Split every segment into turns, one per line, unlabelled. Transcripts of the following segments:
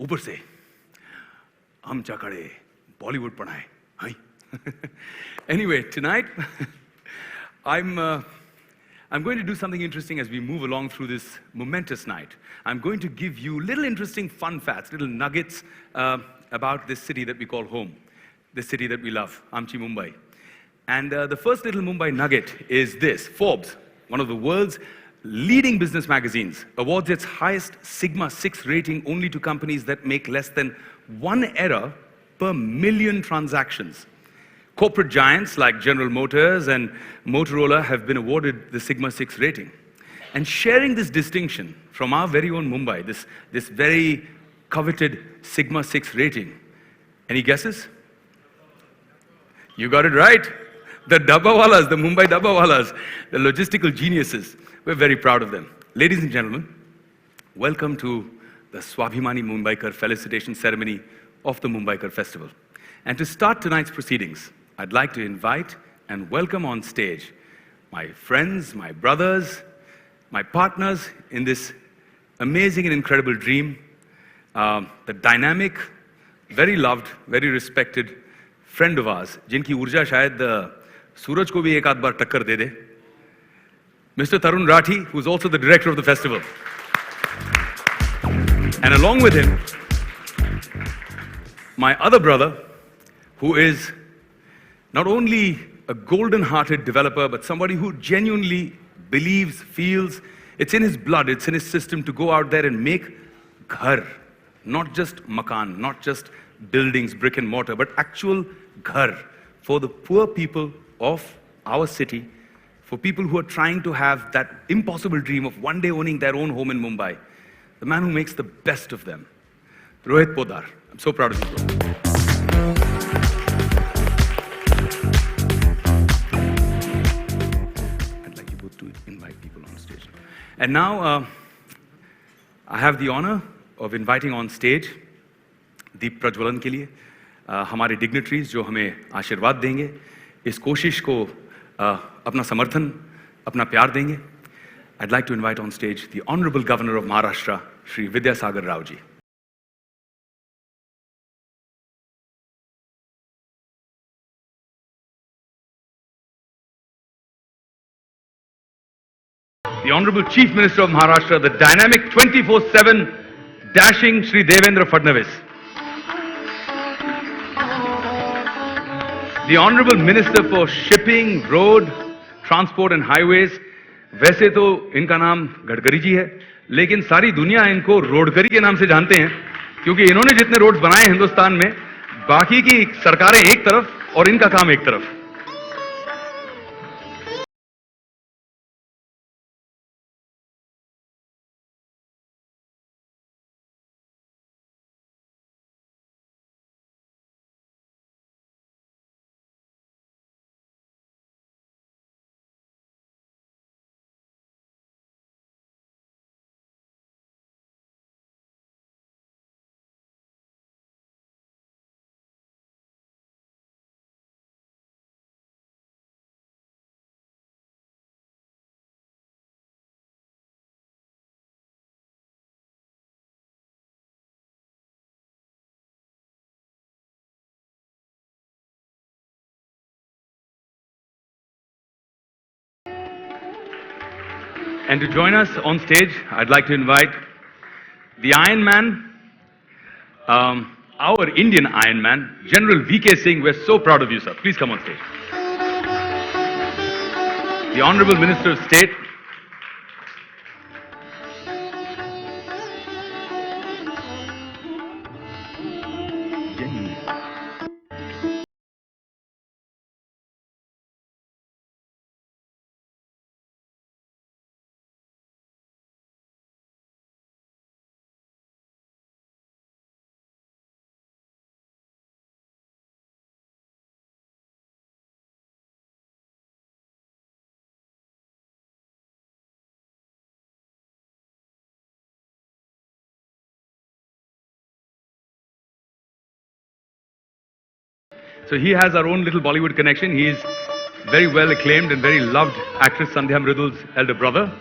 ऊपर से आमच्याकडे Bollywood पण आहे. हाय. Anyway, tonight I'm going to do something interesting as we move along through this momentous night. I'm going to give you little interesting fun facts, little nuggets about this city that we call home, this city that we love, Amchi Mumbai. And the first little Mumbai nugget is this. Forbes, one of the world's leading business magazines, awards its highest Sigma 6 rating only to companies that make less than one error per million transactions. Corporate giants like General Motors and Motorola have been awarded the Sigma 6 rating. And sharing this distinction from our very own Mumbai, this very coveted Sigma 6 rating. Any guesses? You got it right. The Dabbawalas, the Mumbai Dabbawalas, the logistical geniuses. We're very proud of them. Ladies and gentlemen, welcome to the Swabhimani Mumbaikar felicitation ceremony of the Mumbaikar Festival. And to start tonight's proceedings, I'd like to invite and welcome on stage my friends, my brothers, my partners in this amazing and incredible dream, the dynamic, very loved, very respected friend of ours, जिनकी ऊर्जा शायद सूरज को भी एक आध बार टक्कर दे दे, Mr. Tarun Rathi, who's also the director of the festival. And along with him, my other brother, who is not only a golden-hearted developer, but somebody who genuinely believes, feels, it's in his blood, it's in his system to go out there and make ghar, not just makan, not just buildings, brick and mortar, but actual ghar for the poor people of our city, for people who are trying to have that impossible dream of one day owning their own home in Mumbai. The man who makes the best of them, Rohit Poddar. I'm so proud of you, bro. I'd like you both to invite people on stage. And now, I have the honor of inviting on stage दीप प्रज्वलन के लिए हमारे dignitaries जो हमें आशीर्वाद देंगे, इस कोशिश को अपना समर्थन, अपना प्यार देंगे. I'd like to invite on stage the Honorable Governor of Maharashtra, Shri Vidyasagar Rao ji. The Honorable Chief Minister of Maharashtra, the dynamic 24/7 dashing Shri Devendra Fadnavis. The Honorable Minister for Shipping, Road, Transport and Highways. वैसे तो इनका नाम गडकरी जी है, लेकिन सारी दुनिया इनको रोडकरी के नाम से जानते हैं, क्योंकि इन्होंने जितने रोड्स बनाए हिंदुस्तान में, बाकी की सरकारें एक तरफ और इनका काम एक तरफ. And to join us on stage, I'd like to invite the Iron Man, our Indian Iron Man, General V.K. Singh. We're so proud of you, sir. Please come on stage. The Honorable Minister of State, so he has our own little Bollywood connection. He is very well acclaimed and very loved actress Sandhya Mridul's elder brother.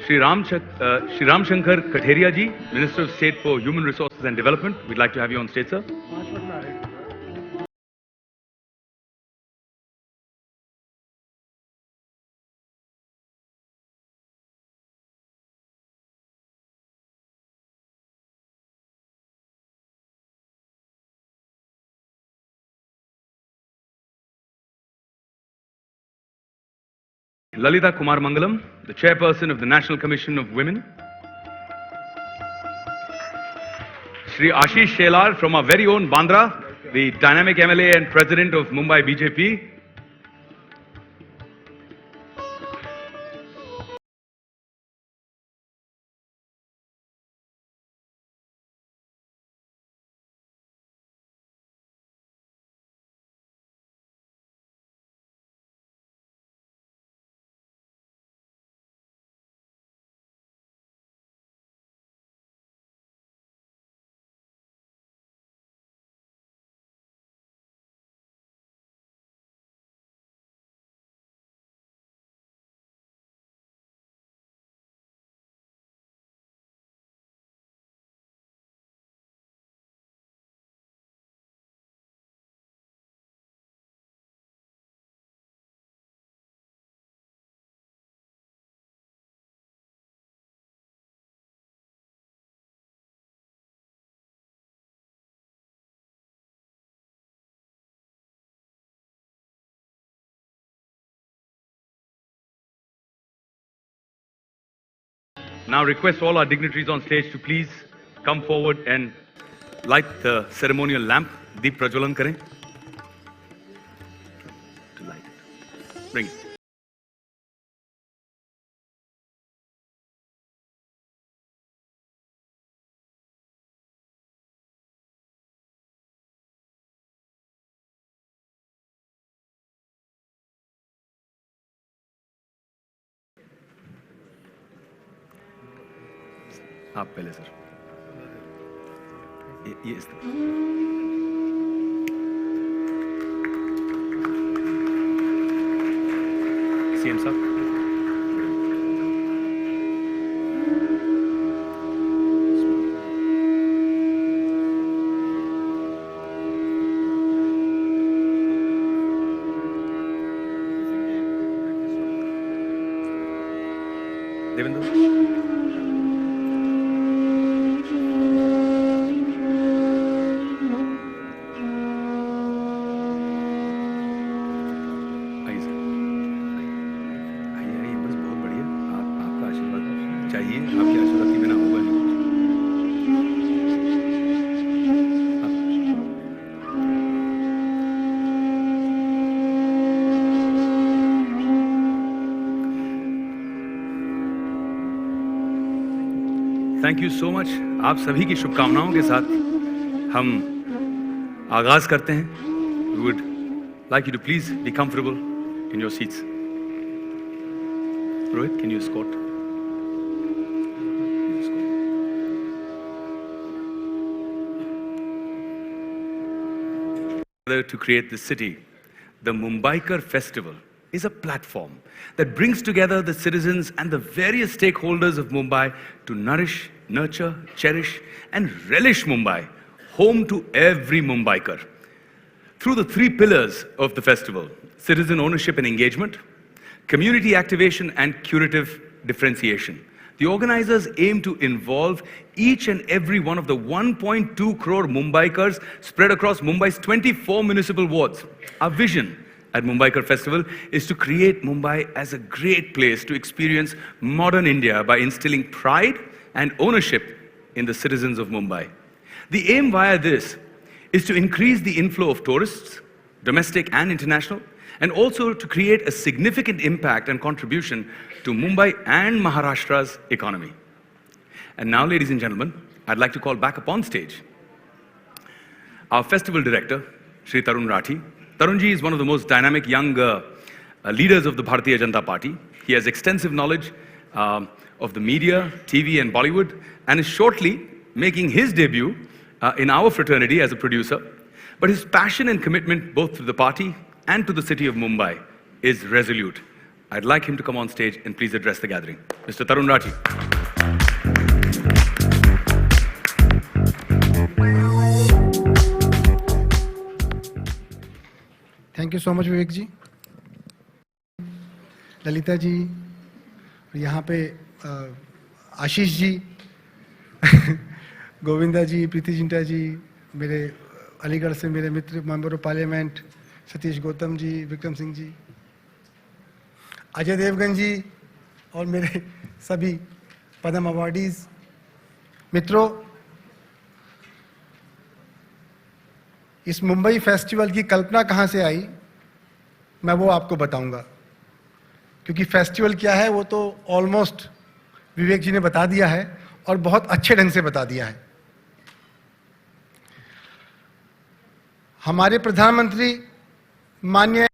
Shri Ram Shankar Katheria ji, Minister of State for Human Resources and Development. We'd like to have you on stage, sir. Lalita Kumar Mangalam, the Chairperson of the National Commission of Women. Shri Ashish Shelar from our very own Bandra, the dynamic MLA and President of Mumbai BJP. Now request all our dignitaries on stage to please come forward and light the ceremonial lamp. Deep Prajwalan kare. To light it. Bring it. आप पहले sir ये इस तरह CM साहब देवेंद्र चाहिए आपके आशीर्वाद के बिना होगा नहीं थैंक यू सो मच। आप सभी की शुभकामनाओं के साथ हम आगाज करते हैं। We would like you to please be comfortable in your seats. Rohit, can you escort? To create this city, the Mumbaikar Festival is a platform that brings together the citizens and the various stakeholders of Mumbai to nourish, nurture, cherish, and relish Mumbai, home to every Mumbaiker. Through the three pillars of the festival: citizen ownership and engagement, community activation, and curative differentiation, the organizers aim to involve each and every one of the 1.2 crore Mumbaikars spread across Mumbai's 24 municipal wards. Our vision at Mumbaikar Festival is to create Mumbai as a great place to experience modern India by instilling pride and ownership in the citizens of Mumbai. The aim via this is to increase the inflow of tourists, domestic and international, and also to create a significant impact and contribution to Mumbai and Maharashtra's economy. And now, ladies and gentlemen, I'd like to call back upon stage our festival director, Shri Tarun Rathi. Tarunji is one of the most dynamic young leaders of the Bharatiya Janata Party. He has extensive knowledge of the media, TV and Bollywood, and is shortly making his debut in our fraternity as a producer. But his passion and commitment both to the party and to the city of Mumbai is resolute. I'd like him to come on stage and please address the gathering. Mr. Tarun Rathi.
Thank you so much Vivek ji, Lalita ji, और यहाँ पे आशीष जी, गोविंदा जी, प्रीति जिंटा जी, मेरे अलीगढ़ से मेरे मित्र member of parliament Satish Gautam ji, Vikram Singh ji, Ajay Devgan ji और मेरे सभी पद्म अवार्डीज मित्रों, इस मुंबई फेस्टिवल की कल्पना कहाँ से आई मैं वो आपको बताऊंगा, क्योंकि फेस्टिवल क्या है वो तो ऑलमोस्ट विवेक जी ने बता दिया है और बहुत अच्छे ढंग से बता दिया है। हमारे प्रधानमंत्री माननीय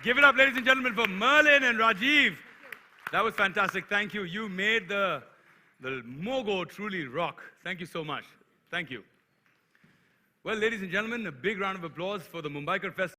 Give it up, ladies and gentlemen, for Merlin and Rajiv. That was fantastic. Thank you. You made the Mogo truly rock. Thank you so much. Thank you. Well, ladies and gentlemen, a big round of applause for the Mumbaikar Festival.